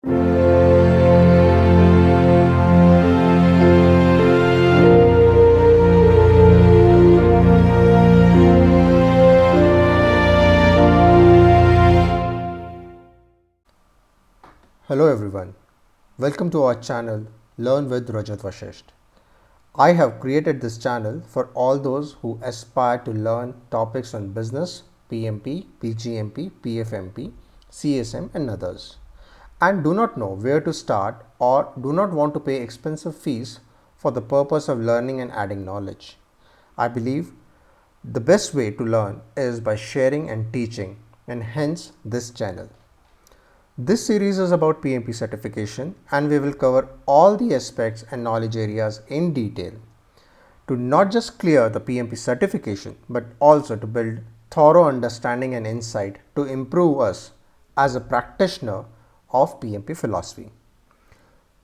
Hello everyone, welcome to our channel Learn with Rajat Vashisht. I have created this channel for all those who aspire to learn topics on business, PMP, PGMP, PFMP, CSM and others, and do not know where to start or do not want to pay expensive fees for the purpose of learning and adding knowledge. I believe the best way to learn is by sharing and teaching, and hence this channel. This series is about PMP certification and we will cover all the aspects and knowledge areas in detail to not just clear the PMP certification but also to build thorough understanding and insight to improve us as a practitioner of PMP philosophy.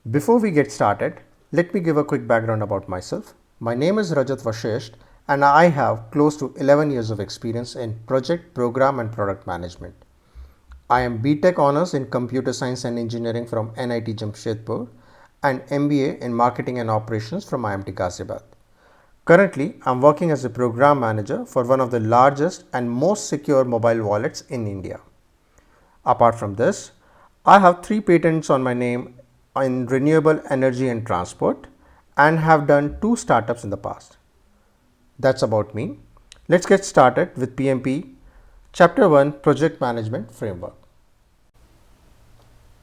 Before we get started, let me give a quick background about myself. My name is Rajat Vashisht and I have close to 11 years of experience in project, program and product management. I am BTech Honors in Computer Science and Engineering from NIT Jamshedpur and MBA in Marketing and Operations from IMT Ghaziabad. Currently, I am working as a program manager for one of the largest and most secure mobile wallets in India. Apart from this, I have 3 patents on my name in renewable energy and transport and have done 2 startups in the past. That's about me. Let's get started with PMP Chapter 1 Project Management Framework.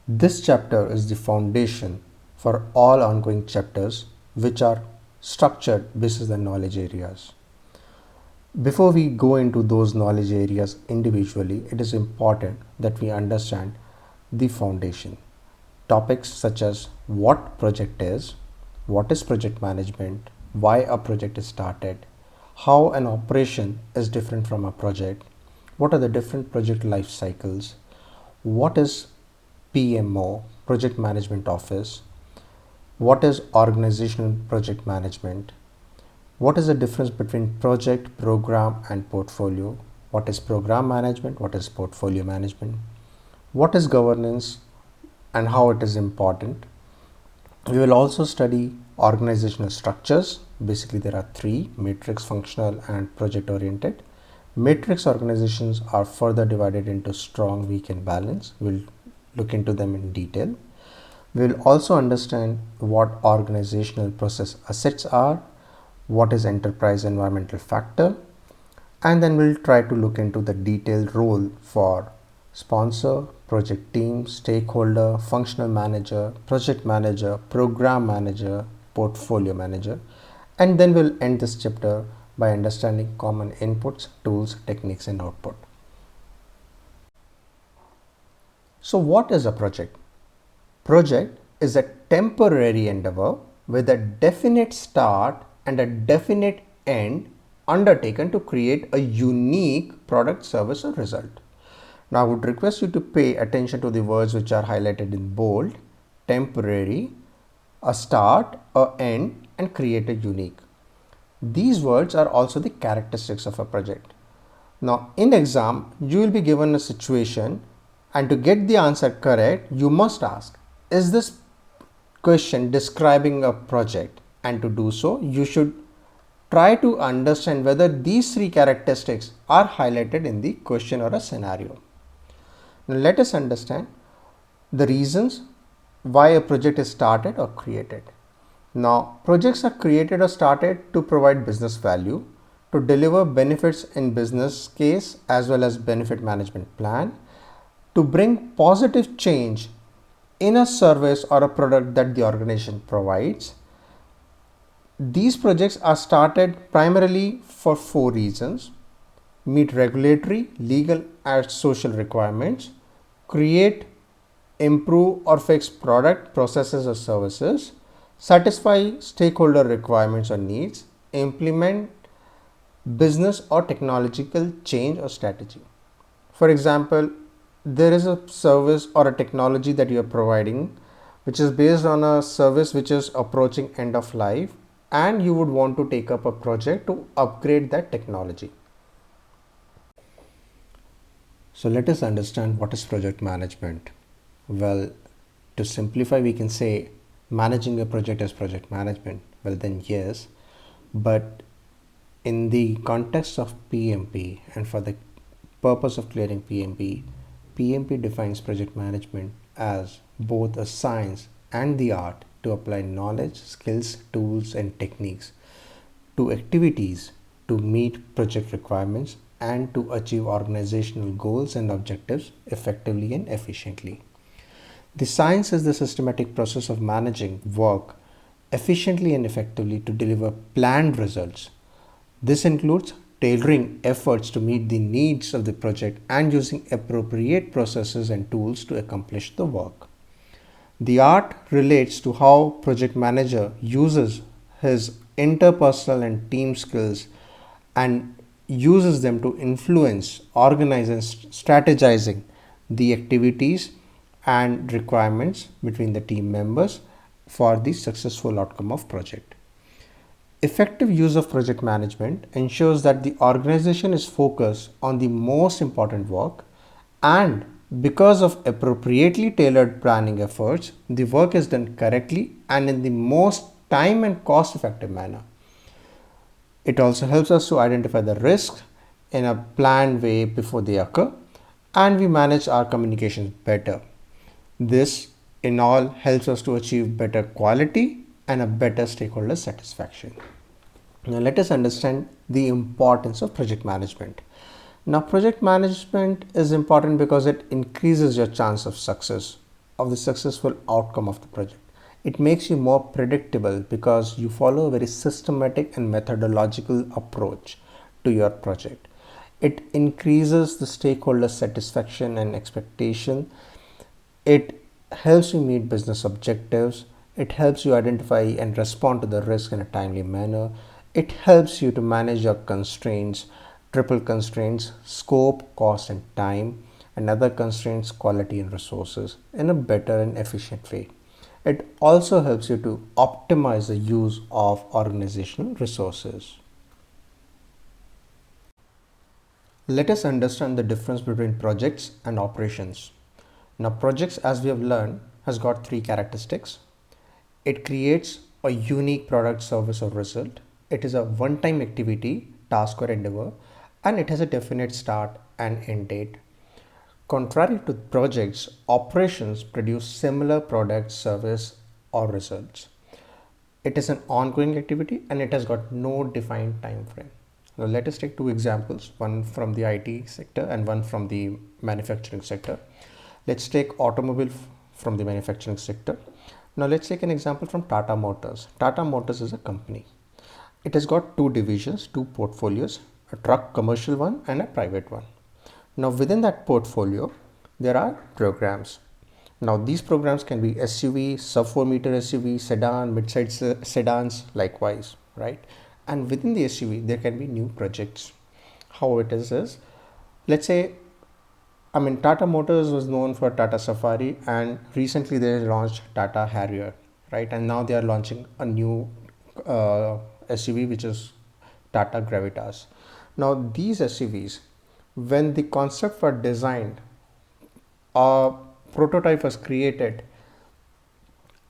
This chapter is the foundation for all ongoing chapters which are structured basis the knowledge areas. Before we go into those knowledge areas individually, it is important that we understand the foundation. Topics such as what project is, what is project management, why a project is started, how an operation is different from a project, what are the different project life cycles, what is PMO, Project Management Office, what is organizational project management, what is the difference between project, program and portfolio, what is program management, what is portfolio management, what is governance and how it is important. We will also study organizational structures. Basically there are 3: matrix, functional and project oriented. Matrix organizations are further divided into strong, weak and balanced. We'll look into them in detail. We'll also understand what organizational process assets are, what is enterprise environmental factor, and then we'll try to look into the detailed role for sponsor, project team, stakeholder, functional manager, project manager, program manager, portfolio manager, and then we'll end this chapter by understanding common inputs, tools, techniques and output. So what is a project? Project is a temporary endeavor with a definite start and a definite end undertaken to create a unique product, service or result. Now I would request you to pay attention to the words which are highlighted in bold: temporary, a start, a end and create a unique. These words are also the characteristics of a project. Now in exam, you will be given a situation and to get the answer correct, you must ask, is this question describing a project? And to do so, you should try to understand whether these 3 characteristics are highlighted in the question or a scenario. Now let us understand the reasons why a project is started or created. Now, projects are created or started to provide business value, to deliver benefits in business case as well as benefit management plan, to bring positive change in a service or a product that the organization provides. These projects are started primarily for 4 reasons: meet regulatory, legal and social requirements, create, improve or fix product, processes or services, satisfy stakeholder requirements or needs, implement business or technological change or strategy. For example, there is a service or a technology that you are providing which is based on a service which is approaching end of life, and you would want to take up a project to upgrade that technology. So let us understand what is project management. Well, To simplify, we can say managing a project is project management. Well, then, yes, but in the context of PMP and for the purpose of clearing PMP, PMP defines project management as both a science and the art to apply knowledge, skills, tools, and techniques to activities to meet project requirements and to achieve organizational goals and objectives effectively and efficiently. The science is the systematic process of managing work efficiently and effectively to deliver planned results. This includes tailoring efforts to meet the needs of the project and using appropriate processes and tools to accomplish the work. The art relates to how project manager uses his interpersonal and team skills and uses them to influence, organize and strategizing the activities and requirements between the team members for the successful outcome of project. Effective use of project management ensures that the organization is focused on the most important work, and because of appropriately tailored planning efforts, the work is done correctly and in the most time and cost effective manner. It also helps us to identify the risks in a planned way before they occur, and we manage our communications better. This in all helps us to achieve better quality and a better stakeholder satisfaction. Now let us understand the importance of project management. Now project management is important because it increases your chance of success, of the successful outcome of the project. It makes you more predictable because you follow a very systematic and methodological approach to your project. It increases the stakeholder satisfaction and expectation. It helps you meet business objectives. It helps you identify and respond to the risk in a timely manner. It helps you to manage your constraints, triple constraints, scope, cost and time, and other constraints, quality and resources in a better and efficient way. It also helps you to optimize the use of organizational resources. Let us understand the difference between projects and operations. Now, projects, as we have learned, has got three characteristics. It creates a unique product, service, or result. It is a one-time activity, task, or endeavor, and it has a definite start and end date. Contrary to projects, operations produce similar product, service, or results. It is an ongoing activity and it has got no defined time frame. Now let us take two examples, one from the IT sector and one from the manufacturing sector. Let's take automobile from the manufacturing sector. Now let's take an example from Tata Motors. Tata Motors is a company. It has got two divisions, two portfolios, a truck commercial one and a private one. Now within that portfolio, there are programs. Now these programs can be SUV, sub 4 meter SUV, sedan, mid-size sedans, likewise, right? And within the SUV, there can be new projects. How it is let's say, Tata Motors was known for Tata Safari, and recently they launched Tata Harrier, right? And now they are launching a new SUV, which is Tata Gravitas. Now these SUVs, when the concept were designed, a prototype was created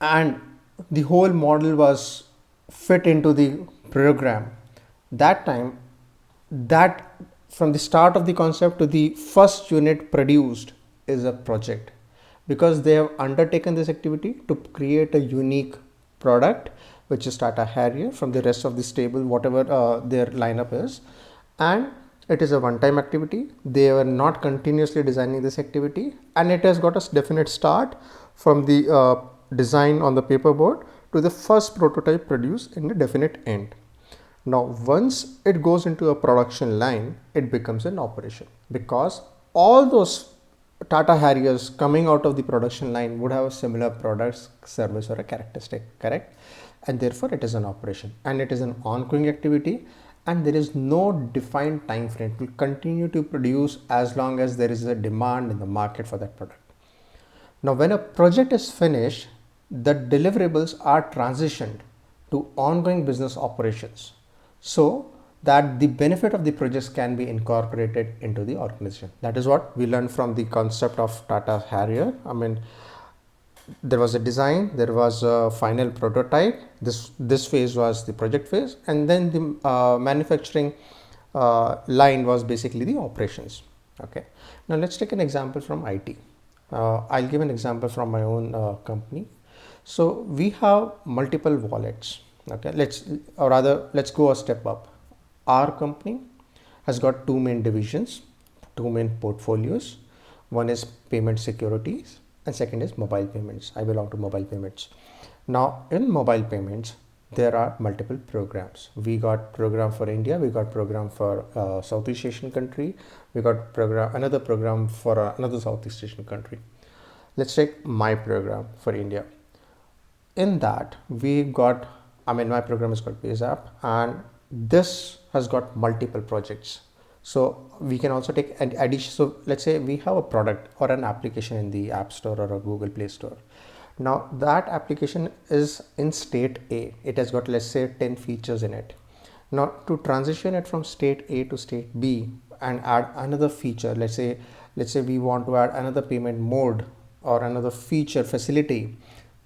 and the whole model was fit into the program, that time, that from the start of the concept to the first unit produced is a project, because they have undertaken this activity to create a unique product, which is Tata Harrier, from the rest of the stable, whatever their lineup is. And it is a one-time activity. They were not continuously designing this activity, and it has got a definite start from the design on the paperboard to the first prototype produced in a definite end. Now once it goes into a production line, it becomes an operation, because all those Tata Harriers coming out of the production line would have a similar products, service, or a characteristic, correct? And therefore it is an operation, and it is an ongoing activity, and there is no defined time frame. It will continue to produce as long as there is a demand in the market for that product. Now when a project is finished, the deliverables are transitioned to ongoing business operations, so that the benefit of the projects can be incorporated into the organization. That is what we learned from the concept of Tata Harrier. there was a design, there was a final prototype. This phase was the project phase, and then the manufacturing line was basically the operations. Okay, now let's take an example from IT. I'll give an example from my own company. So we have multiple wallets. Okay, let's go a step up. Our company has got two main divisions, two main portfolios. One is payment securities and second is mobile payments. I belong to mobile payments. Now in mobile payments, there are multiple programs. We got program for India, we got program for Southeast Asian country, we got another program for another Southeast Asian country. Let's take my program for India. In that we got, my program is called PayZapp, and this has got multiple projects. So we can also take an addition. So let's say we have a product or an application in the App Store or a Google Play Store. Now that application is in state A. It has got, let's say, 10 features in it. Now to transition it from state A to state B and add another feature, let's say we want to add another payment mode or another feature facility,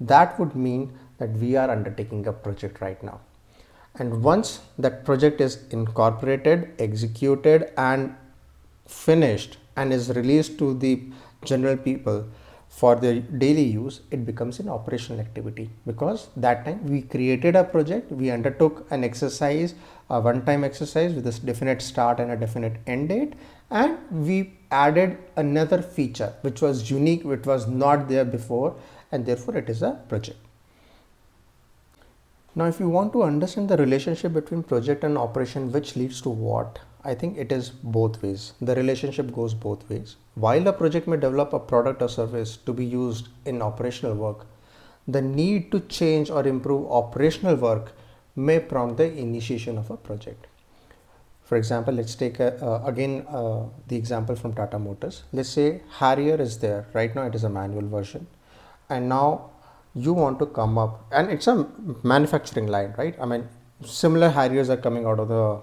that would mean that we are undertaking a project right now. And once that project is incorporated, executed and finished and is released to the general people for their daily use, it becomes an operational activity, because that time we created a project, we undertook an exercise, a one-time exercise with a definite start and a definite end date, and we added another feature which was unique, which was not there before, and therefore it is a project. Now, if you want to understand the relationship between project and operation, which leads to what, I think it is both ways. The relationship goes both ways. While a project may develop a product or service to be used in operational work, the need to change or improve operational work may prompt the initiation of a project. For example, let's take again the example from Tata Motors. Let's say Harrier is there. Right now it is a manual version, and now you want to come up, and it's a manufacturing line, right? Similar Harriers are coming out of the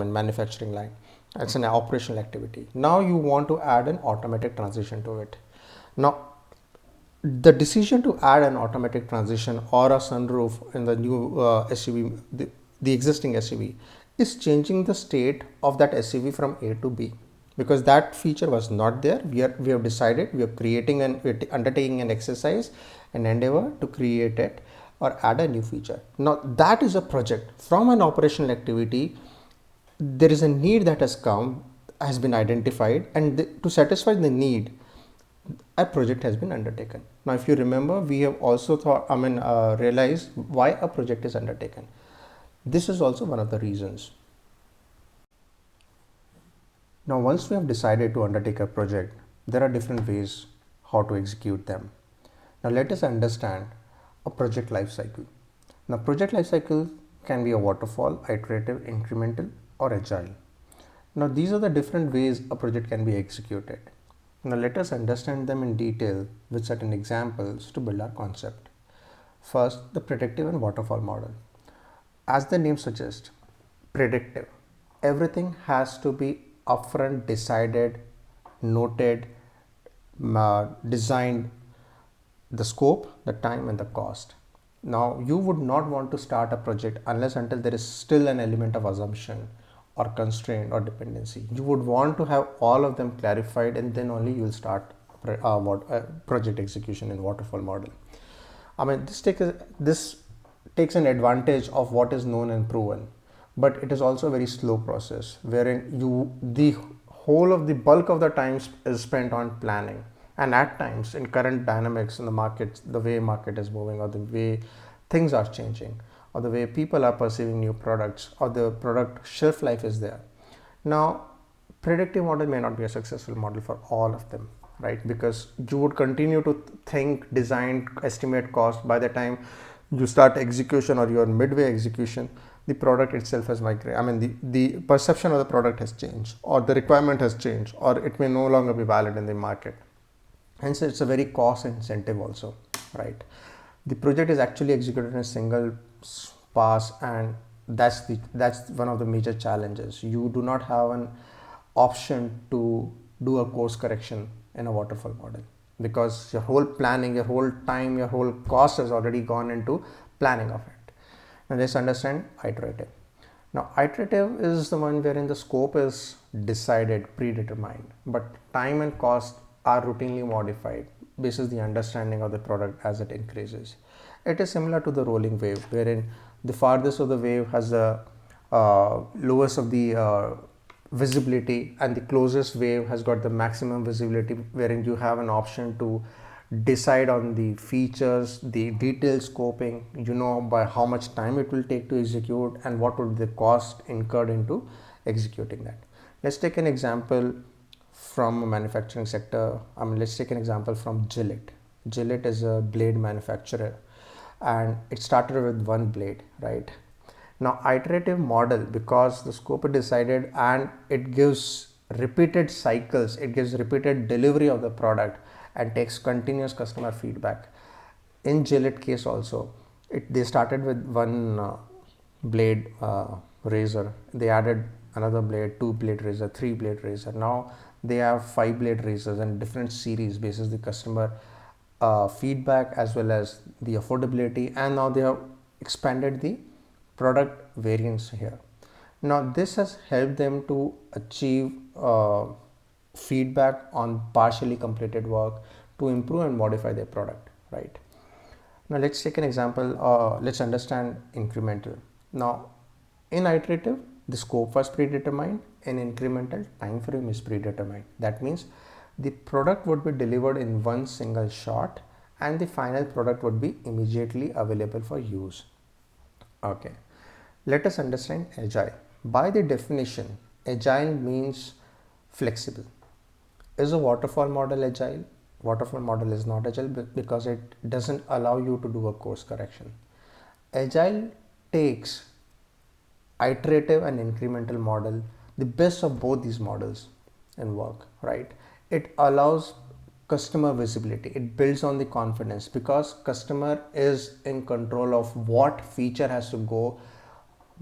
manufacturing line. It's an operational activity. Now you want to add an automatic transition to it. Now the decision to add an automatic transition or a sunroof in the new SUV, the existing SUV, is changing the state of that SUV from A to B, because that feature was not there. We have decided, we are creating and we're undertaking an exercise, an endeavor to create it or add a new feature. Now that is a project. From an operational activity, there is a need that has been identified, and to satisfy the need, a project has been undertaken. Now if you remember, we have also realized why a project is undertaken. This is also one of the reasons. Now once we have decided to undertake a project, there are different ways how to execute them. Now let us understand a project life cycle. Now project life cycle can be a waterfall, iterative, incremental or agile. Now these are the different ways a project can be executed. Now let us understand them in detail with certain examples to build our concept. First, the predictive and waterfall model. As the name suggests, predictive. Everything has to be upfront decided, noted, designed, the scope, the time and the cost. Now you would not want to start a project unless until there is still an element of assumption or constraint or dependency. You would want to have all of them clarified, and then only you will start project execution in waterfall model. This takes an advantage of what is known and proven, but it is also a very slow process wherein the whole of the bulk of the time is spent on planning. And at times, in current dynamics in the market, the way market is moving or the way things are changing or the way people are perceiving new products or the product shelf life is there. Now predictive model may not be a successful model for all of them, right? Because you would continue to think, design, estimate cost. By the time you start execution or you're midway execution, the product itself has migrated. The perception of the product has changed, or the requirement has changed, or it may no longer be valid in the market. Hence it's a very cost incentive also, right? The project is actually executed in a single pass, and that's one of the major challenges. You do not have an option to do a course correction in a waterfall model. because your whole planning, your whole time, your whole cost has already gone into planning of it. Now let's understand iterative. Now iterative is the one wherein the scope is decided, predetermined, but time and cost are routinely modified based on the understanding of the product as it increases. It is similar to the rolling wave, wherein the farthest of the wave has the lowest of the visibility, and the closest wave has got the maximum visibility, wherein you have an option to decide on the features, the detailed scoping, by how much time it will take to execute and what would be the cost incurred into executing that. Let's take an example from a manufacturing sector. Let's take an example from Gillette. Gillette is a blade manufacturer, and it started with one blade, right? Now iterative model, because the scope is decided and it gives repeated cycles, it gives repeated delivery of the product and takes continuous customer feedback. In Gillette case also, they started with one blade razor, they added another blade, 2 blade razor, 3 blade razor. Now they have 5 blade razors and different series basis the customer feedback as well as the affordability, and now they have expanded the product variants here. Now this has helped them to achieve feedback on partially completed work to improve and modify their product, right? Now let's take an example. Let's understand incremental. Now in iterative, the scope was predetermined. In incremental, time frame is predetermined. That means the product would be delivered in one single shot and the final product would be immediately available for use. Okay, let us understand agile. By the definition, agile means flexible. Is a waterfall model agile? Waterfall model is not agile because it doesn't allow you to do a course correction. Agile takes iterative and incremental model, the best of both these models in work, right? It allows customer visibility, it builds on the confidence because customer is in control of what feature has to go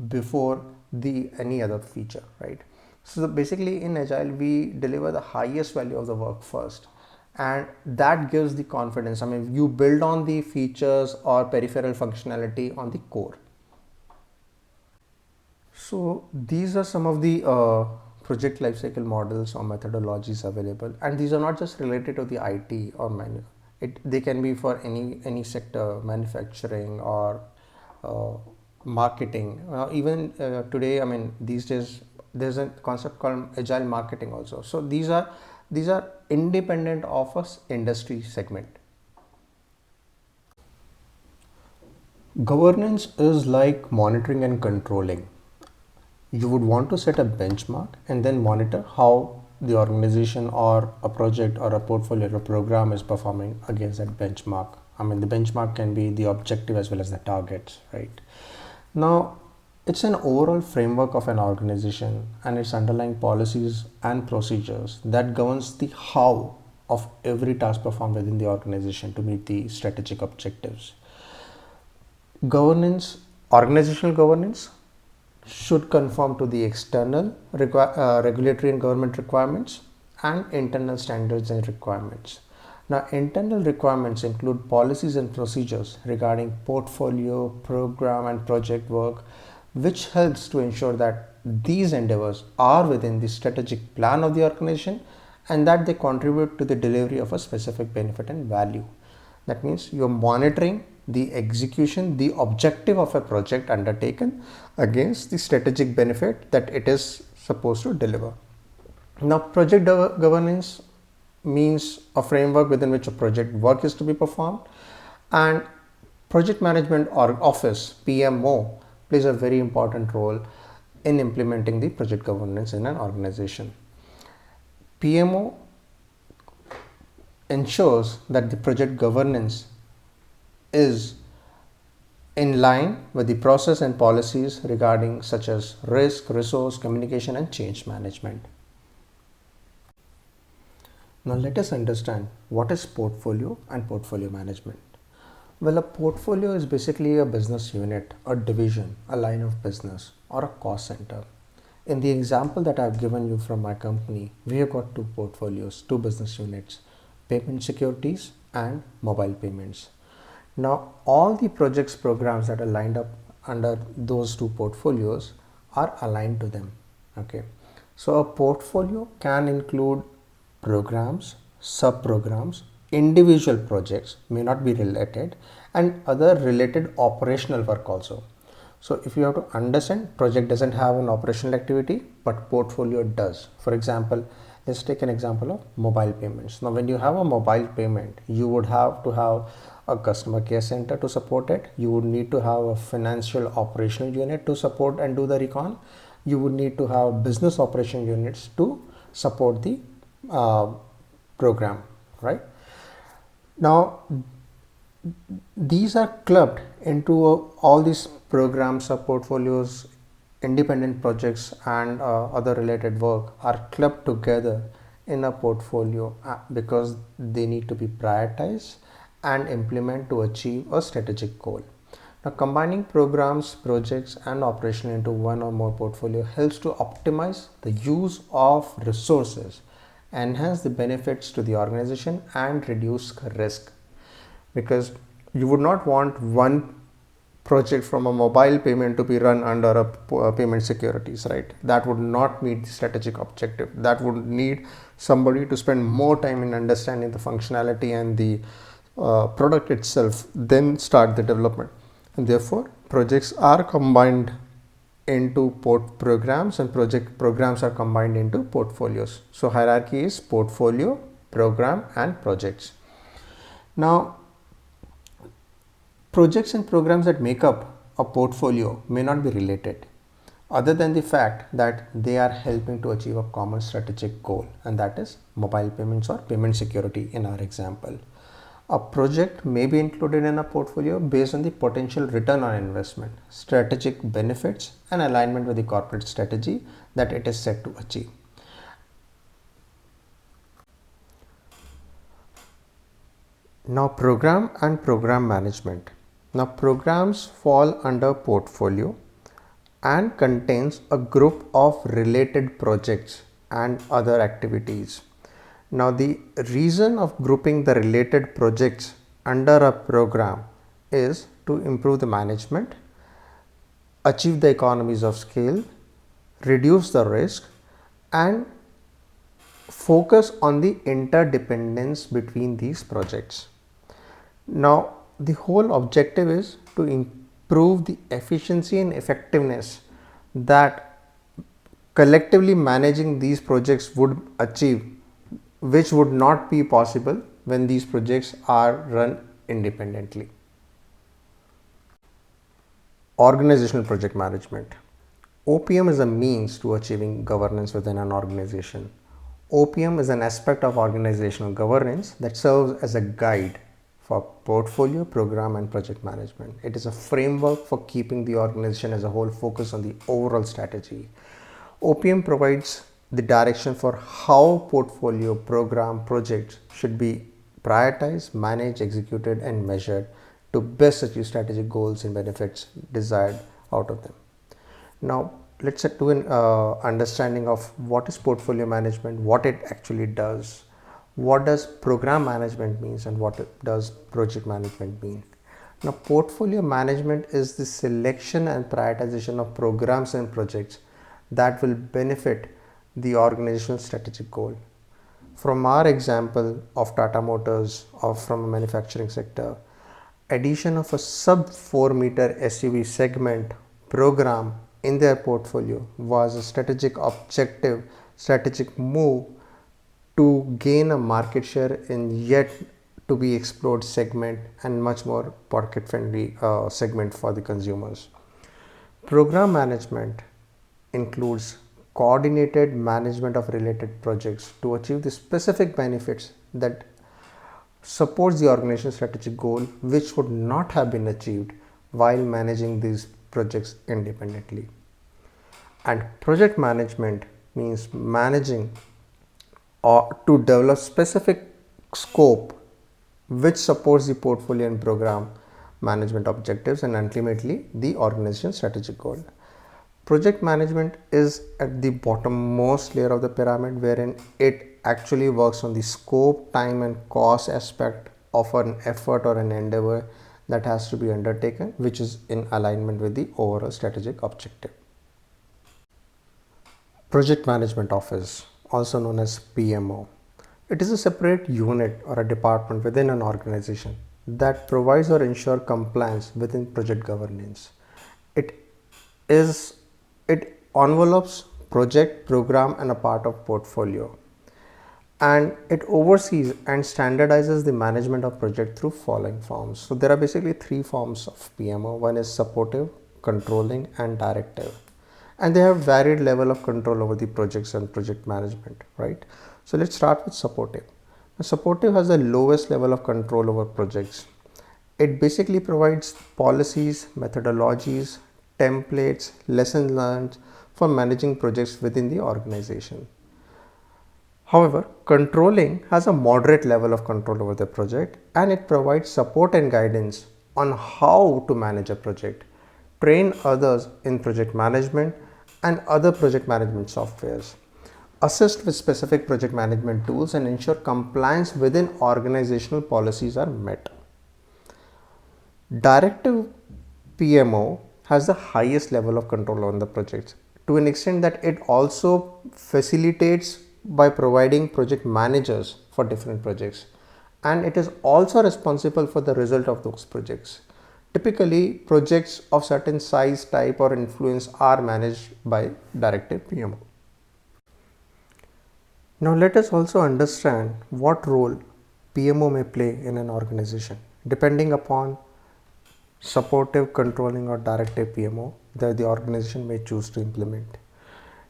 before the any other feature, right? So basically in agile we deliver the highest value of the work first, and that gives the confidence. You build on the features or peripheral functionality on the core. So these are some of the project lifecycle models or methodologies available, and these are not just related to the IT or they can be for any sector, manufacturing or marketing. Even today, these days there's a concept called agile marketing also. So these are independent of a industry segment. Governance is like monitoring and controlling. You would want to set a benchmark and then monitor how the organization or a project or a portfolio or a program is performing against that benchmark. The benchmark can be the objective as well as the targets, right? Now, it's an overall framework of an organization and its underlying policies and procedures that governs the how of every task performed within the organization to meet the strategic objectives. Governance, organizational governance, should conform to the external regulatory and government requirements and internal standards and requirements. Now, internal requirements include policies and procedures regarding portfolio, program, and project work, which helps to ensure that these endeavors are within the strategic plan of the organization and that they contribute to the delivery of a specific benefit and value. That means you're monitoring the execution, the objective of a project undertaken against the strategic benefit that it is supposed to deliver. Now, project governance means a framework within which a project work is to be performed, and project management or office, PMO, plays a very important role in implementing the project governance in an organization. PMO ensures that the project governance is in line with the process and policies regarding such as risk, resource, communication, and change management. Now let us understand what is portfolio and portfolio management. Well, a portfolio is basically a business unit, a division, a line of business, or a cost center. In the example that I've given you from my company, we have got two portfolios, two business units. payment securities, and mobile payments. Now, all the projects programs that are lined up under those two portfolios are aligned to them. Okay, so a portfolio can include programs, sub-programs, individual projects may not be related, and other related operational work also. So if you have to understand, project doesn't have an operational activity, but portfolio does. For example, let's take an example of mobile payments. Now, when you have a mobile payment, you would have to have a customer care center to support it. You would need to have a financial operational unit to support and do the recon. You would need to have business operation units to support the uh, program, right? Now, these are clubbed into all these programs or portfolios, independent projects, and other related work are clubbed together in a portfolio because they need to be prioritized and implement to achieve a strategic goal. Now, combining programs, projects, and operation into one or more portfolio helps to optimize the use of resources, enhance the benefits to the organization, and reduce risk. Because you would not want one project from a mobile payment to be run under a payment securities, right? That would not meet the strategic objective. That would need somebody to spend more time in understanding the functionality and the product itself, then start the development. And therefore, projects are combined into programs, and project programs are combined into portfolios. So hierarchy is portfolio, program, and projects. Now, projects and programs that make up a portfolio may not be related, other than the fact that they are helping to achieve a common strategic goal, and that is mobile payments or payment security in our example. A project may be included in a portfolio based on the potential return on investment, strategic benefits, and alignment with the corporate strategy that it is set to achieve. Now, program and program management. Now, programs fall under portfolio and contains a group of related projects and other activities. Now, the reason of grouping the related projects under a program is to improve the management, achieve the economies of scale, reduce the risk, and focus on the interdependence between these projects. Now, the whole objective is to improve the efficiency and effectiveness that collectively managing these projects would achieve, which would not be possible when these projects are run independently. Organizational project management. OPM is a means to achieving governance within an organization. OPM is an aspect of organizational governance that serves as a guide for portfolio, program, and project management. It is a framework for keeping the organization as a whole focused on the overall strategy. OPM provides the direction for how portfolio, program, projects should be prioritized, managed, executed, and measured to best achieve strategic goals and benefits desired out of them. Now, let's do an understanding of what is portfolio management, what it actually does, what does program management means, and what does project management mean. Now, portfolio management is the selection and prioritization of programs and projects that will benefit the organizational strategic goal. From our example of Tata Motors or from a manufacturing sector, addition of a sub 4 meter SUV segment program in their portfolio was a strategic objective, strategic move to gain a market share in yet to be explored segment and much more pocket friendly segment for the consumers. Program management includes coordinated management of related projects to achieve the specific benefits that supports the organization's strategic goal, which would not have been achieved while managing these projects independently. And project management means managing or to develop specific scope which supports the portfolio and program management objectives and ultimately the organization's strategic goal. Project management is at the bottommost layer of the pyramid, wherein it actually works on the scope, time, and cost aspect of an effort or an endeavor that has to be undertaken, which is in alignment with the overall strategic objective. Project Management Office, also known as PMO. It is a separate unit or a department within an organization that provides or ensures compliance within project governance. It is it envelopes project, program, and a part of portfolio, and it oversees and standardizes the management of project through following forms. So there are basically three forms of PMO. One is supportive, controlling, and directive, and they have varied level of control over the projects and project management, right? So let's start with supportive. Now, supportive has the lowest level of control over projects. It basically provides policies, methodologies, templates, lessons learned for managing projects within the organization. However, controlling has a moderate level of control over the project, and it provides support and guidance on how to manage a project, train others in project management and other project management softwares, assist with specific project management tools, and ensure compliance within organizational policies are met. Directive PMO has the highest level of control on the projects, to an extent that it also facilitates by providing project managers for different projects, and it is also responsible for the result of those projects. Typically, projects of certain size, type, or influence are managed by Directive PMO. Now, let us also understand what role PMO may play in an organization, depending upon supportive, controlling, or directive PMO that the organization may choose to implement.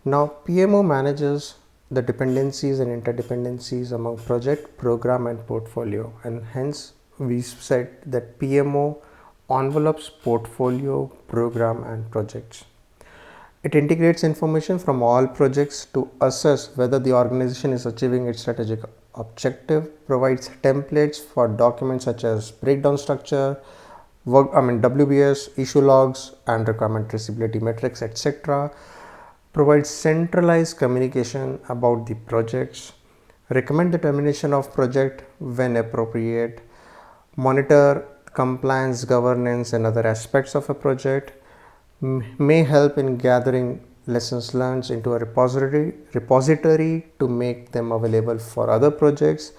Now, PMO manages the dependencies and interdependencies among project, program, and portfolio, and hence we said that PMO envelopes portfolio, program, and projects. It integrates information from all projects to assess whether the organization is achieving its strategic objective, provides templates for documents such as breakdown structure, WBS, issue logs, and requirement traceability metrics, etc. Provides centralized communication about the projects, recommend the termination of project when appropriate, monitor compliance, governance, and other aspects of a project, may help in gathering lessons learned into a repository to make them available for other projects,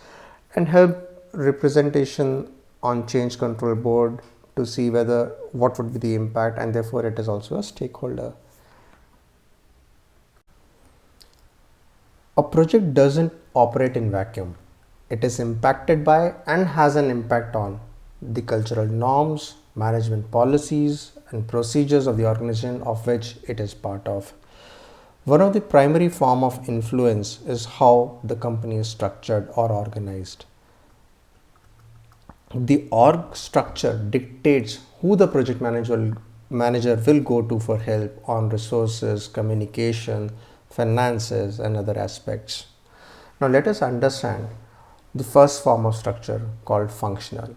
and help representation on change control board to see whether what would be the impact, and therefore it is also a stakeholder. A project doesn't operate in vacuum. It is impacted by and has an impact on the cultural norms, management policies, and procedures of the organization of which it is part of. One of the primary form of influence is how the company is structured or organized. The org structure dictates who the project manager will go to for help on resources, communication, finances, and other aspects. Now let us understand the first form of structure called functional.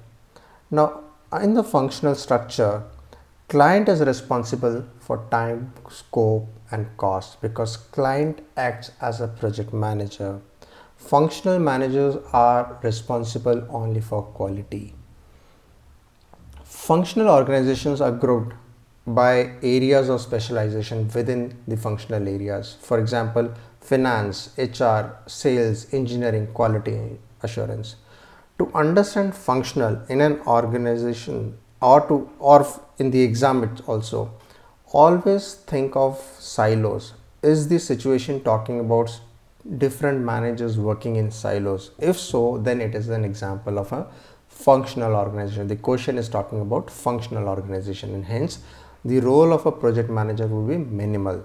Now in the functional structure, client is responsible for time, scope, and cost because client acts as a project manager. Functional managers are responsible only for quality. Functional organizations are grouped by areas of specialization within the functional areas. For example, finance, HR, sales, engineering, quality assurance. To understand functional in an organization or in the exam it also, always think of silos. Is the situation talking about different managers working in silos? If so, then it is an example of a functional organization. The question is talking about functional organization, and hence the role of a project manager will be minimal.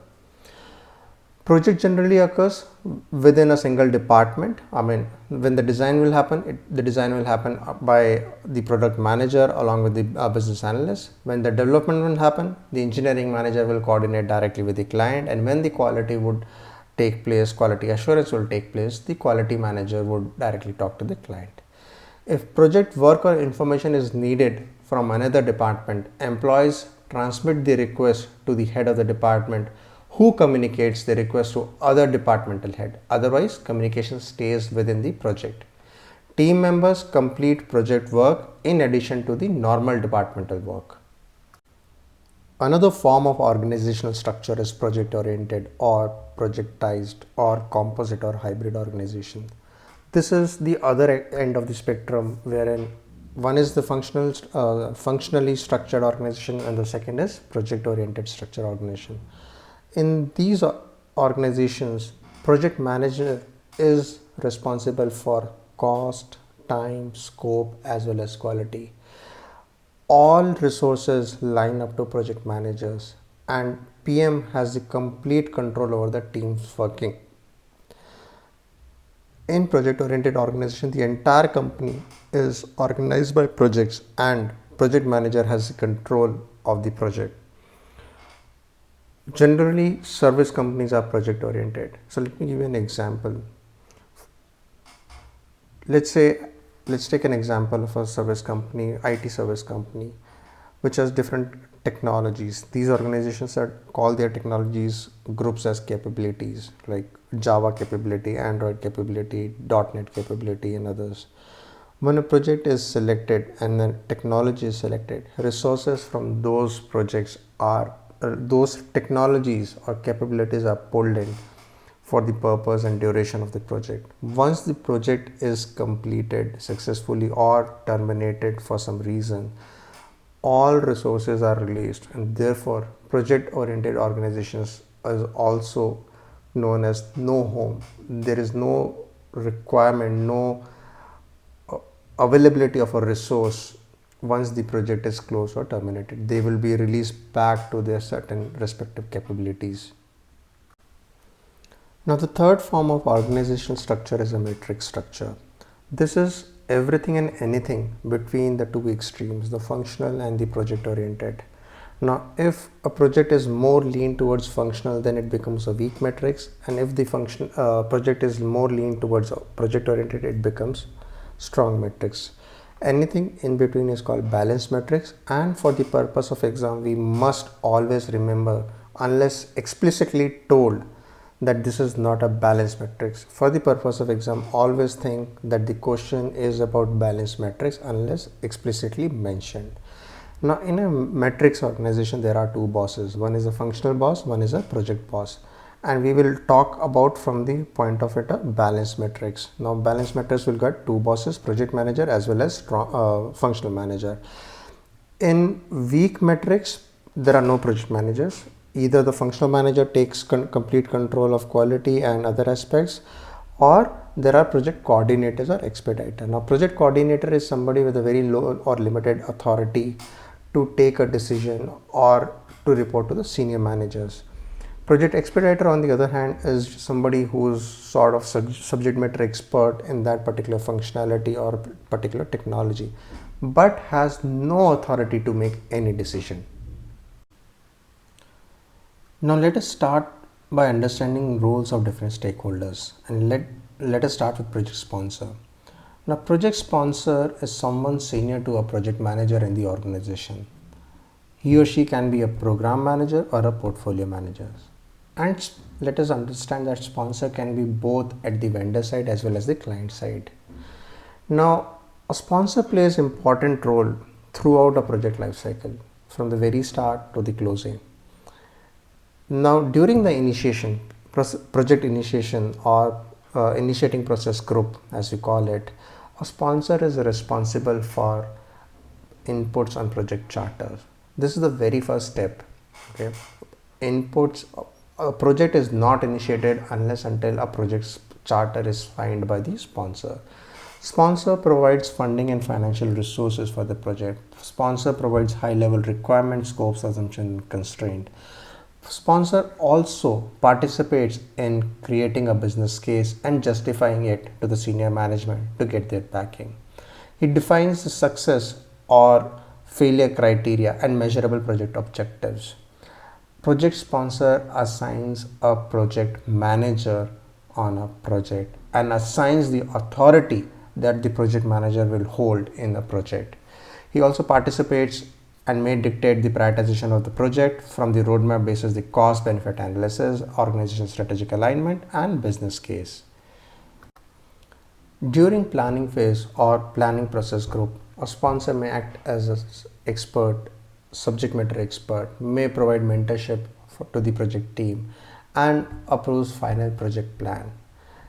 Project generally occurs within a single department. When the design will happen, the design will happen by the product manager along with the business analyst. When the development will happen, the engineering manager will coordinate directly with the client, and when the quality would take place, quality assurance will take place, the quality manager would directly talk to the client. If project work or information is needed from another department, employees transmit the request to the head of the department, who communicates the request to other departmental head. Otherwise, communication stays within the project. Team members complete project work in addition to the normal departmental work. Another form of organizational structure is project-oriented or projectized or composite or hybrid organization. This is the other end of the spectrum, wherein one is the functionally structured organization and the second is project-oriented structured organization. In these organizations, project manager is responsible for cost, time, scope as well as quality. All resources line up to project managers and PM has the complete control over the teams working. In project oriented organization, the entire company is organized by projects and project manager has the control of the project. Generally, service companies are project oriented. So let me give you an example. Let's take an example of a service company, IT service company, which has different technologies. These organizations call their technologies groups as capabilities, like Java capability, Android capability, .NET capability, and others. When a project is selected and then technology is selected, resources from those projects those technologies or capabilities are pulled in for the purpose and duration of the project. Once the project is completed successfully or terminated for some reason, all resources are released, and therefore project oriented organizations is also known as no home. There is no requirement, no availability of a resource once the project is closed or terminated. They will be released back to their certain respective capabilities. Now the third form of organizational structure is a matrix structure. This is everything and anything between the two extremes, the functional and the project oriented. Now if a project is more lean towards functional, then it becomes a weak matrix, and if the project is more lean towards project oriented, it becomes strong matrix. Anything in between is called balanced matrix, and for the purpose of exam we must always remember, unless explicitly told, that this is not a balanced matrix. For the purpose of exam, always think that the question is about balanced matrix unless explicitly mentioned. Now in a matrix organization there are two bosses. One is a functional boss, one is a project boss, and we will talk about from the point of it a balanced matrix. Now balanced matrix will get two bosses, project manager as well as functional manager. In weak matrix there are no project managers. Either the functional manager takes complete control of quality and other aspects, or there are project coordinators or expediter. Now project coordinator is somebody with a very low or limited authority to take a decision or to report to the senior managers. Project expediter on the other hand is somebody who's sort of subject matter expert in that particular functionality or particular technology, but has no authority to make any decision. Now let us start by understanding roles of different stakeholders, and let us start with project sponsor. Now project sponsor is someone senior to a project manager in the organization. He or she can be a program manager or a portfolio manager. And let us understand that sponsor can be both at the vendor side as well as the client side. Now a sponsor plays an important role throughout a project lifecycle, from the very start to the closing. Now during the initiation, project initiation or initiating process group as we call it, a sponsor is responsible for inputs on project charter. This is the very first step. Okay, inputs. A project is not initiated unless until a project's charter is signed by the sponsor. Sponsor provides funding and financial resources for the project. Sponsor provides high-level requirements, scopes, assumption, and constraint. Sponsor also participates in creating a business case and justifying it to the senior management to get their backing. It defines the success or failure criteria and measurable project objectives. Project sponsor assigns a project manager on a project and assigns the authority that the project manager will hold in the project. He also participates and may dictate the prioritization of the project from the roadmap basis the cost benefit analysis, organization strategic alignment, and business case. During planning phase or planning process group, a sponsor may act as an expert, subject matter expert, may provide mentorship to the project team and approves final project plan.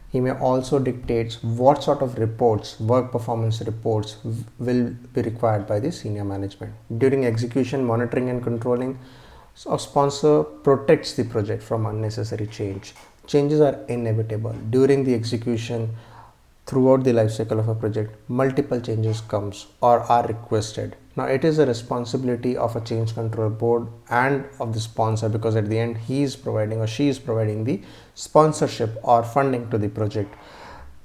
He may also dictate what sort of reports, work performance reports will be required by the senior management. During execution, monitoring and controlling, a sponsor protects the project from unnecessary change. Changes are inevitable. During the execution, throughout the life cycle of a project, multiple changes comes or are requested. Now it is a responsibility of a change control board and of the sponsor, because at the end he is providing or she is providing the sponsorship or funding to the project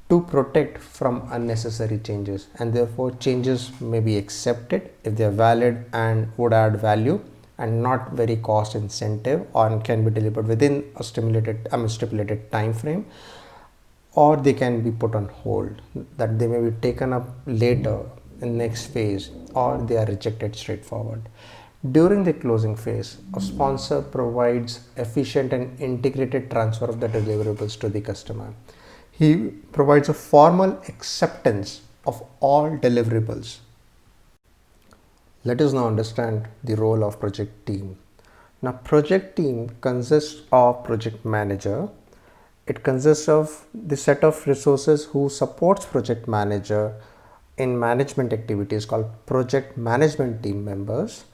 to protect from unnecessary changes, and therefore changes may be accepted if they are valid and would add value and not very cost incentive, or can be delivered within a stipulated time frame, or they can be put on hold, that they may be taken up later in next phase, or they are rejected straightforward. During the closing phase, a sponsor provides efficient and integrated transfer of the deliverables to the customer. He provides a formal acceptance of all deliverables. Let us now understand the role of project team. Now project team consists of project manager. It consists of the set of resources who supports project manager in management activities called project management team members,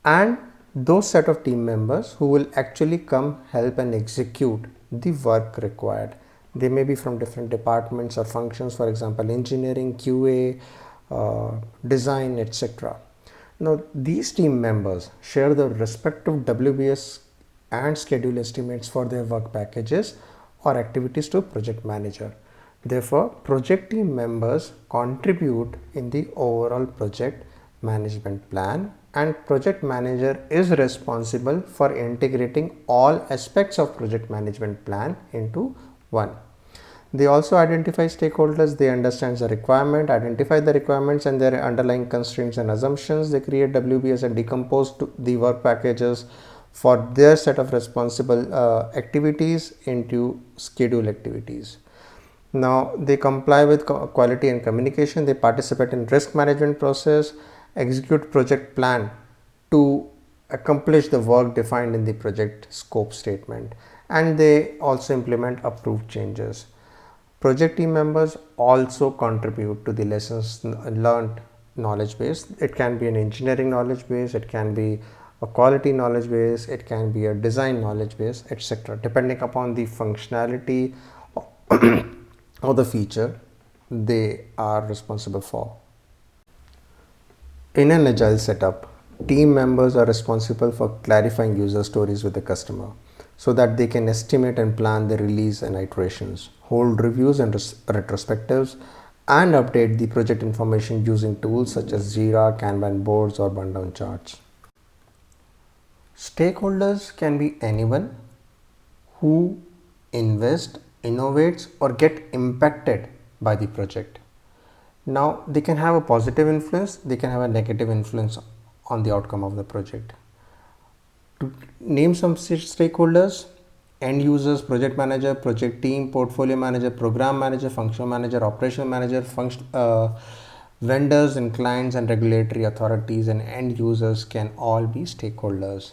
and those set of team members who will actually come help and execute the work required. They may be from different departments or functions, for example engineering, QA, design, etc. Now these team members share the respective WBS and schedule estimates for their work packages or activities to project manager. Therefore, project team members contribute in the overall project management plan, and project manager is responsible for integrating all aspects of project management plan into one. They also identify stakeholders. They understand the requirement, identify the requirements and their underlying constraints and assumptions. They create WBS and decompose the work packages for their set of responsible activities into schedule activities. Now they comply with quality and communication. They participate in risk management process, execute project plan to accomplish the work defined in the project scope statement, and they also implement approved changes. Project team members also contribute to the lessons learned knowledge base. It can be an engineering knowledge base, it can be a quality knowledge base, it can be a design knowledge base, etc. Depending upon the functionality or the feature they are responsible for. In an agile setup, team members are responsible for clarifying user stories with the customer so that they can estimate and plan the release and iterations, hold reviews and retrospectives, and update the project information using tools such as Jira, Kanban boards, or burn-down charts. Stakeholders can be anyone who invests, innovates, or get impacted by the project. Now they can have a positive influence, they can have a negative influence on the outcome of the project. To name some stakeholders: end users, project manager, project team, portfolio manager, program manager, functional manager, operational manager, vendors and clients and regulatory authorities and end users can all be stakeholders.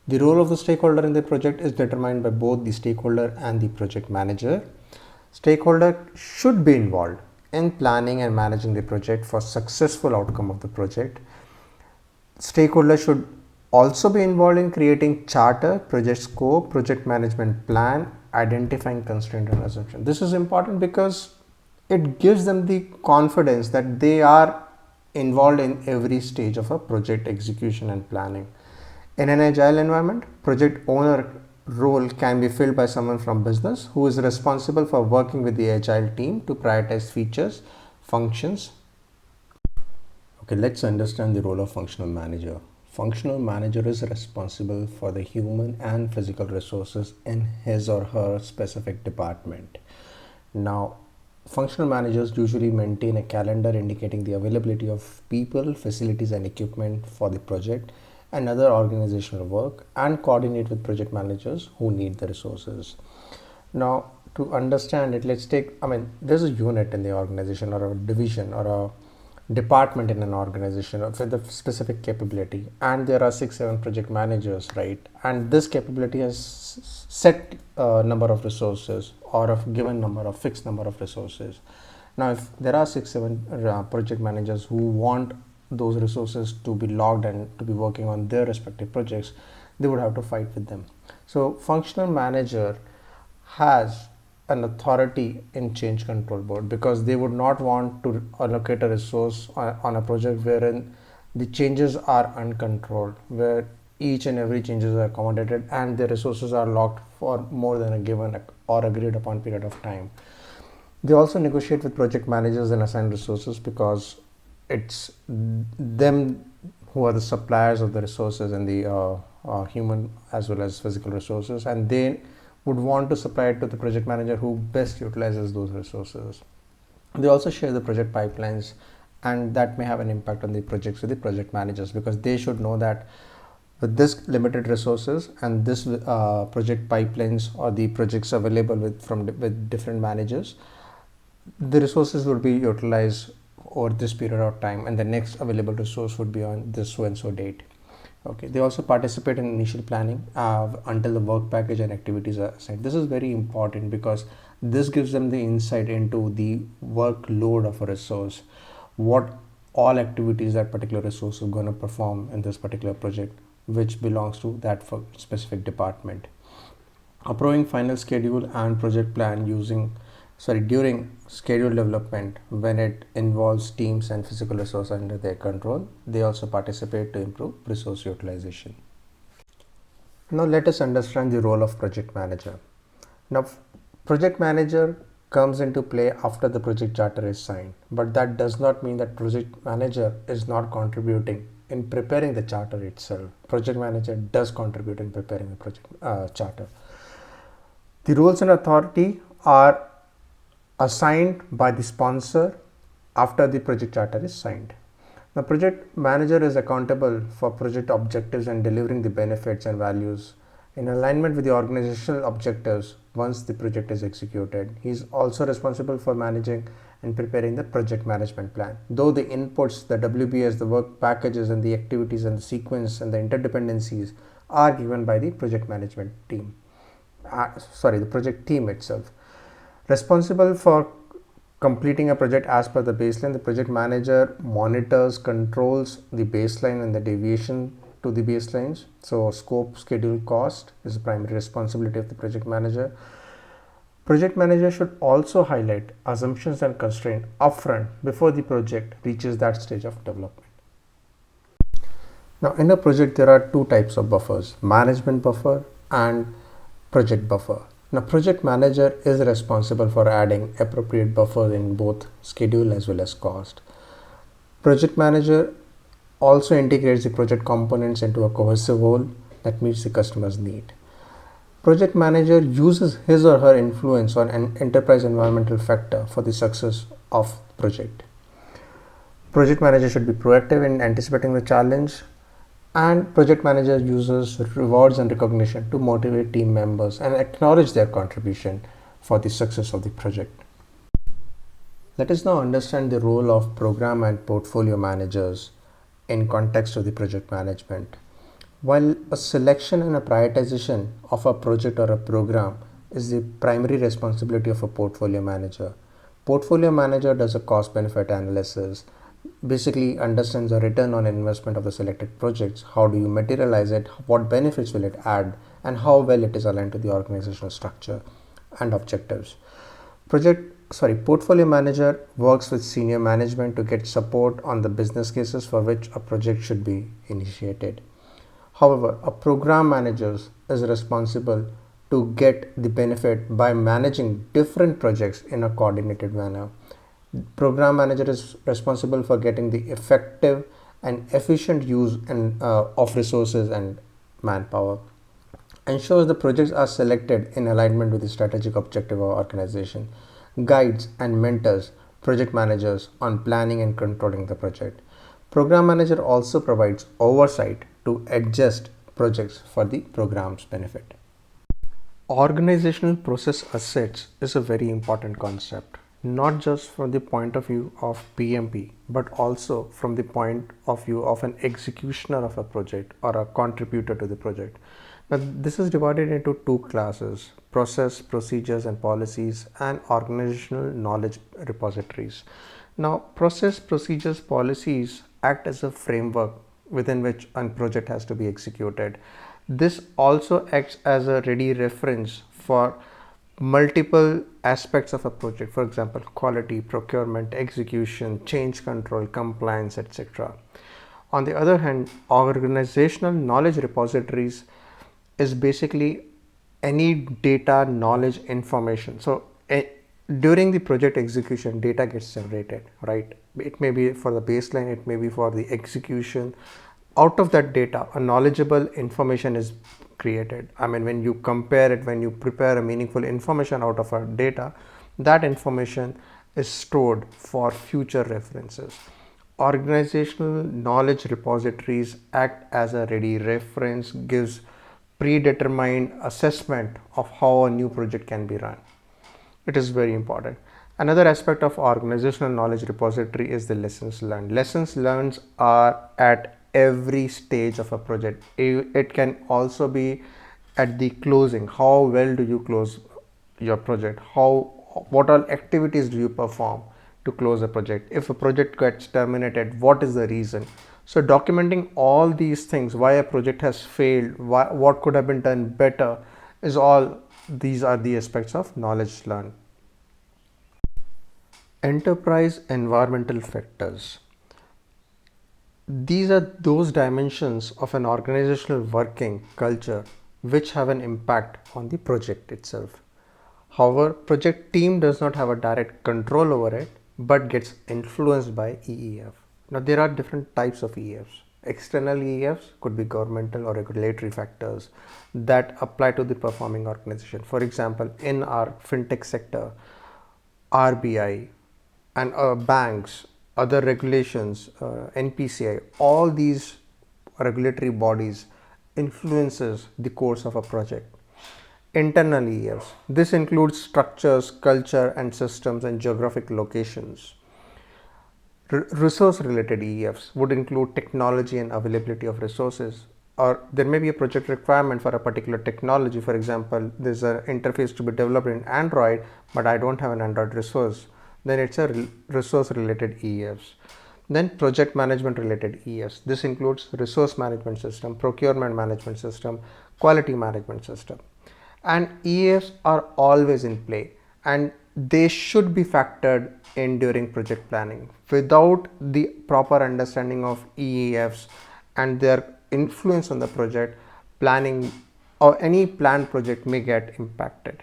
The role of the stakeholder in the project is determined by both the stakeholder and the project manager. Stakeholder should be involved in planning and managing the project for successful outcome of the project. Stakeholder should also be involved in creating charter, project scope, project management plan, identifying constraint and assumption. This is important because it gives them the confidence that they are involved in every stage of a project execution and planning. In an agile environment, project owner role can be filled by someone from business who is responsible for working with the agile team to prioritize features, functions. Okay, let's understand the role of functional manager. Functional manager is responsible for the human and physical resources in his or her specific department. Now, Functional managers usually maintain a calendar indicating the availability of people, facilities, and equipment for the project and other organizational work, and coordinate with project managers who need the resources. Now, to understand it, let's take, there's a unit in the organization, or a division, or a department in an organization with a specific capability, and there are 6 7 project managers, right? And this capability has set number of resources, or a given number of fixed number of resources. Now if there are 6 7 project managers who want those resources to be logged and to be working on their respective projects, they would have to fight with them. So functional manager has an authority in change control board, because they would not want to allocate a resource on a project wherein the changes are uncontrolled, where each and every changes are accommodated and the resources are locked for more than a given or agreed upon period of time. They also negotiate with project managers and assign resources, because it's them who are the suppliers of the resources and the human as well as physical resources, and they would want to supply it to the project manager who best utilizes those resources. They also share the project pipelines, and that may have an impact on the projects with the project managers, because they should know that with this limited resources and this project pipelines or the projects available with different managers, the resources would be utilized over this period of time, and the next available resource would be on this so and so date. Okay, they also participate in initial planning until the work package and activities are assigned. This is very important, because this gives them the insight into the workload of a resource, what all activities that particular resource is going to perform in this particular project, which belongs to that specific department. Approving final schedule and project plan during schedule development, when it involves teams and physical resources under their control, they also participate to improve resource utilization. Now let us understand the role of project manager. Now, project manager comes into play after the project charter is signed, but that does not mean that project manager is not contributing in preparing the charter itself. Project manager does contribute in preparing the project charter. The roles and authority are assigned by the sponsor after the project charter is signed. The project manager is accountable for project objectives and delivering the benefits and values in alignment with the organizational objectives once the project is executed. He is also responsible for managing and preparing the project management plan. Though the inputs, the WBS, the work packages, and the activities and the sequence and the interdependencies are given by the project management team. The project team itself. Responsible for completing a project as per the baseline, the project manager monitors, controls the baseline and the deviation to the baselines. So scope, schedule, cost is the primary responsibility of the project manager. Project manager should also highlight assumptions and constraints upfront before the project reaches that stage of development. Now in a project there are two types of buffers: management buffer and project buffer. Now project manager is responsible for adding appropriate buffers in both schedule as well as cost. Project manager also integrates the project components into a cohesive whole that meets the customer's need. Project manager uses his or her influence on an enterprise environmental factor for the success of project. Project manager should be proactive in anticipating the challenge, and project manager uses rewards and recognition to motivate team members and acknowledge their contribution for the success of the project. Let us now understand the role of program and portfolio managers in context of the project management. While a selection and a prioritization of a project or a program is the primary responsibility of a portfolio manager, portfolio manager does a cost benefit analysis, basically understands the return on investment of the selected projects. How do you materialize it, what benefits will it add, and how well it is aligned to the organizational structure and objectives. Portfolio manager works with senior management to get support on the business cases for which a project should be initiated. However, a program manager is responsible to get the benefit by managing different projects in a coordinated manner. Program manager is responsible for getting the effective and efficient use of resources and manpower. Ensures the projects are selected in alignment with the strategic objective of organization. guides and mentors project managers on planning and controlling the project. Program manager also provides oversight to adjust projects for the program's benefit. Organizational process assets is a very important concept, not just from the point of view of PMP, but also from the point of view of an executioner of a project or a contributor to the project. Now, this is divided into two classes: process, procedures, and policies, and organizational knowledge repositories. Now, process, procedures, policies act as a framework within which a project has to be executed. This also acts as a ready reference for multiple aspects of a project, for example, quality, procurement, execution, change control, compliance, etc. On the other hand, organizational knowledge repositories is basically any data, knowledge, information. So during the project execution, data gets generated, right? It may be for the baseline, it may be for the execution. Out of that data, a knowledgeable information is created. I mean, when you compare it, when you prepare a meaningful information out of a data, that information is stored for future references. Organizational knowledge repositories act as a ready reference, gives predetermined assessment of how a new project can be run. It is very important. Another aspect of organizational knowledge repository is the lessons learned. Lessons learned are at every stage of a project. It can also be at the closing. How well do you close your project? What all activities do you perform to close a project? If a project gets terminated, what is the reason? So documenting all these things, why a project has failed, what could have been done better, is all these are the aspects of knowledge learned. Enterprise environmental factors. These are those dimensions of an organizational working culture which have an impact on the project itself. However, project team does not have a direct control over it, but gets influenced by EEF. Now, there are different types of EEFs. External EEFs could be governmental or regulatory factors that apply to the performing organization. For example, in our fintech sector, RBI and banks, other regulations, NPCI, all these regulatory bodies influences the course of a project. Internal EEFs. This includes structures, culture and systems and geographic locations. Resource related EEFs would include technology and availability of resources, or there may be a project requirement for a particular technology. For example, there's an interface to be developed in Android, but I don't have an Android resource. Then it's a resource related EEFs. Then project management related EEFs. This includes resource management system, procurement management system, quality management system. And EEFs are always in play, and they should be factored in during project planning. Without the proper understanding of EEFs and their influence on the project, planning or any planned project may get impacted.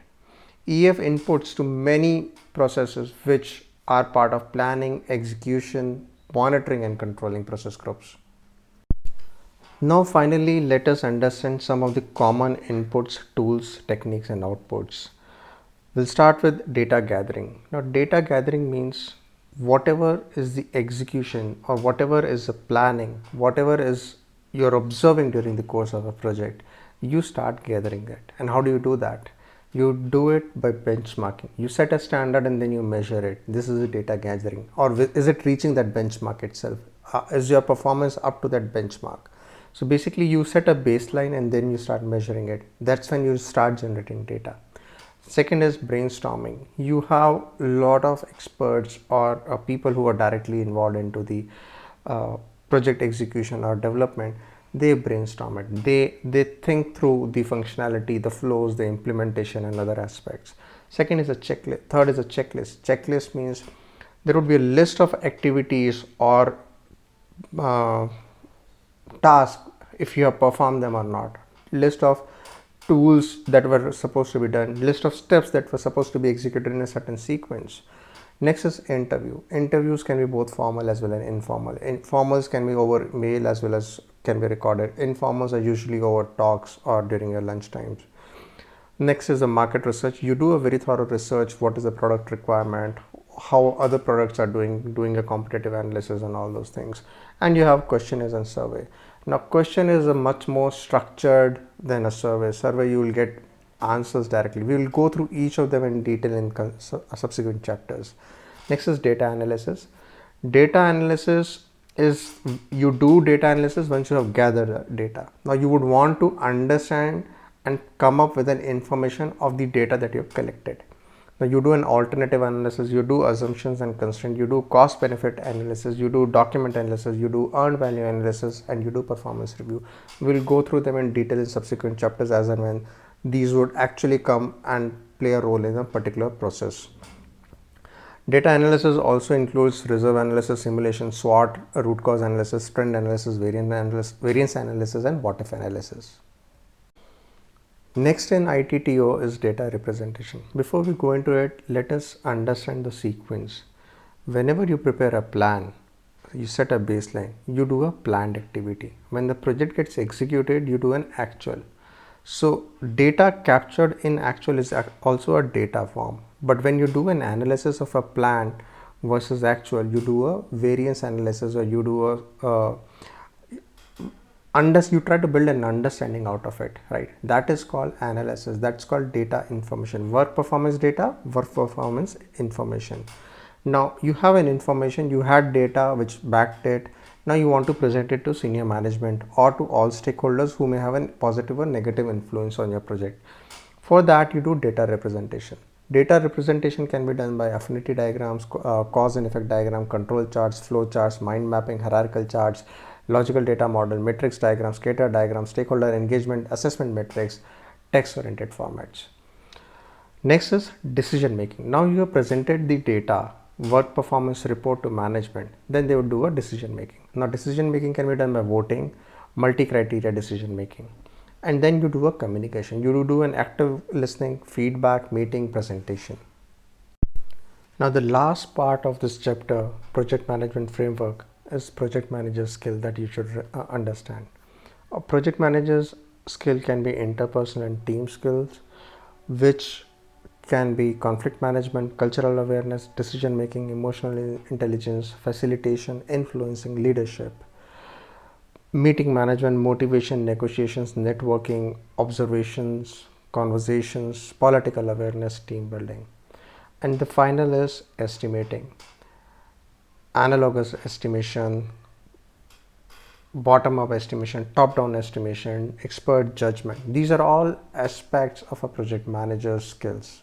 EEF inputs to many processes which are part of planning, execution, monitoring and controlling process groups. Now finally, let us understand some of the common inputs, tools, techniques and outputs. We'll start with data gathering. Now data gathering means whatever is the execution or whatever is the planning, whatever is you're observing during the course of a project, you start gathering it. And how do you do that? You do it by benchmarking. You set a standard and then you measure it. This is the data gathering. Or is it reaching that benchmark itself? Is your performance up to that benchmark? So basically you set a baseline and then you start measuring it. That's when you start generating data. Second is brainstorming. You have a lot of experts or people who are directly involved into the project execution or development. They brainstorm it. They think through the functionality, the flows, the implementation and other aspects. Second is a checklist. Third is a checklist. Checklist means there would be a list of activities or tasks if you have performed them or not. List of tools that were supposed to be done, list of steps that were supposed to be executed in a certain sequence. Next is interview. Interviews can be both formal as well as informal. Informals can be over mail as well as can be recorded. Informals are usually over talks or during your lunch times. Next is the market research. You do a very thorough research. What is the product requirement? How other products are doing a competitive analysis and all those things. And you have questionnaires and survey. Now, question is a much more structured than a survey. Survey, you will get answers directly. We will go through each of them in detail in subsequent chapters. Next is data analysis. Data analysis is, you do data analysis once you have gathered data. Now you would want to understand and come up with an information of the data that you have collected. Now you do an alternative analysis, you do assumptions and constraint, you do cost benefit analysis, you do document analysis, you do earned value analysis, and you do performance review. We'll go through them in detail in subsequent chapters as and when these would actually come and play a role in a particular process. Data analysis also includes reserve analysis, simulation, SWOT, root cause analysis, trend analysis, variance analysis, and what if analysis. Next in ITTO is data representation. Before we go into it, let us understand the sequence. Whenever you prepare a plan, you set a baseline, you do a planned activity. When the project gets executed, you do an actual. So data captured in actual is also a data form. But when you do an analysis of a plan versus actual, you do a variance analysis, or you do you try to build an understanding out of it, right? That is called analysis. That's called data information. Work performance data, work performance information. Now you have an information, you had data which backed it. Now you want to present it to senior management or to all stakeholders who may have a positive or negative influence on your project. For that, you do data representation. Data representation can be done by affinity diagrams, cause and effect diagram, control charts, flow charts, mind mapping, hierarchical charts, logical data model, matrix diagram, scatter diagram, stakeholder engagement, assessment matrix, text oriented formats. Next is decision making. Now you have presented the data, work performance report to management, then they would do a decision making. Now decision making can be done by voting, multi-criteria decision making. And then you do a communication. You do an active listening, feedback, meeting, presentation. Now the last part of this chapter, project management framework, is project manager skill that you should understand. A project manager's skill can be interpersonal and team skills, which can be conflict management, cultural awareness, decision making, emotional intelligence, facilitation, influencing, leadership, meeting management, motivation, negotiations, networking, observations, conversations, political awareness, team building. And the final is estimating. Analogous estimation, bottom-up estimation, top-down estimation, expert judgment. These are all aspects of a project manager's skills.